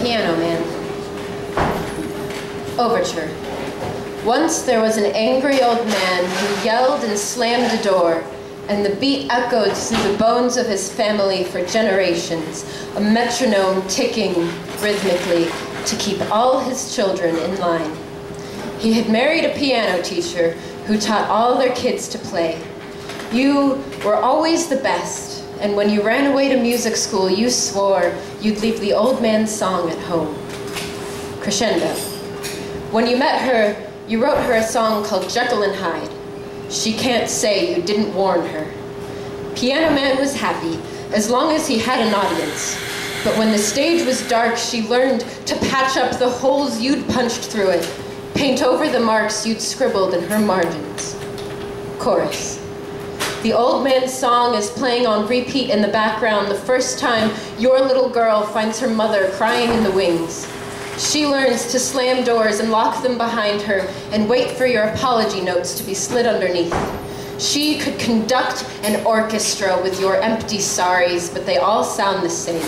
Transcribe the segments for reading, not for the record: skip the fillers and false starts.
Piano Man. Overture. Once there was an angry old man who yelled and slammed a door, and the beat echoed through the bones of his family for generations, a metronome ticking rhythmically to keep all his children in line. He had married a piano teacher who taught all their kids to play. You were always the best, and when you ran away to music school, you swore you'd leave the old man's song at home. Crescendo. When you met her, you wrote her a song called Jekyll and Hyde. She can't say you didn't warn her. Piano Man was happy, as long as he had an audience. But when the stage was dark, she learned to patch up the holes you'd punched through it, paint over the marks you'd scribbled in her margins. Chorus. The old man's song is playing on repeat in the background the first time your little girl finds her mother crying in the wings. She learns to slam doors and lock them behind her and wait for your apology notes to be slid underneath. She could conduct an orchestra with your empty sorries, but they all sound the same.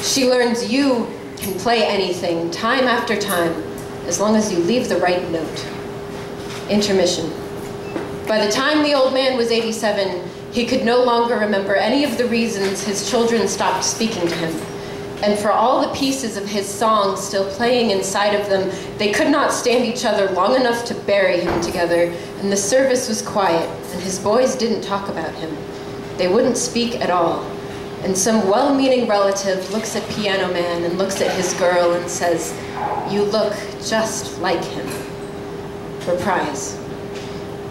She learns you can play anything, time after time, as long as you leave the right note. Intermission. By the time the old man was 87, he could no longer remember any of the reasons his children stopped speaking to him. And for all the pieces of his song still playing inside of them, they could not stand each other long enough to bury him together, and the service was quiet, and his boys didn't talk about him. They wouldn't speak at all. And some well-meaning relative looks at Piano Man and looks at his girl and says, "You look just like him." Reprise.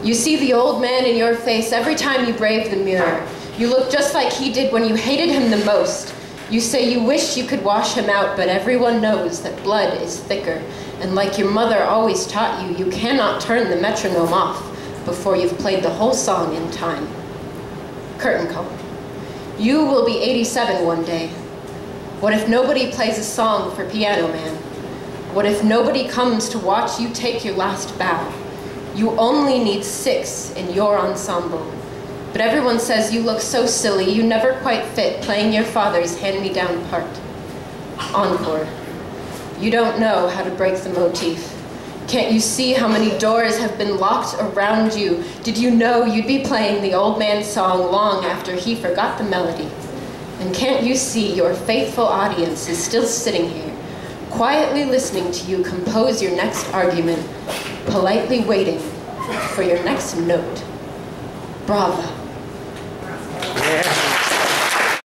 You see the old man in your face every time you brave the mirror. You look just like he did when you hated him the most. You say you wish you could wash him out, but everyone knows that blood is thicker. And like your mother always taught you, you cannot turn the metronome off before you've played the whole song in time. Curtain call. You will be 87 one day. What if nobody plays a song for Piano Man? What if nobody comes to watch you take your last bow? You only need 6 in your ensemble. But everyone says you look so silly, you never quite fit playing your father's hand-me-down part. Encore. You don't know how to break the motif. Can't you see how many doors have been locked around you? Did you know you'd be playing the old man's song long after he forgot the melody? And can't you see your faithful audience is still sitting here, quietly listening to you compose your next argument, politely waiting for your next note? Bravo.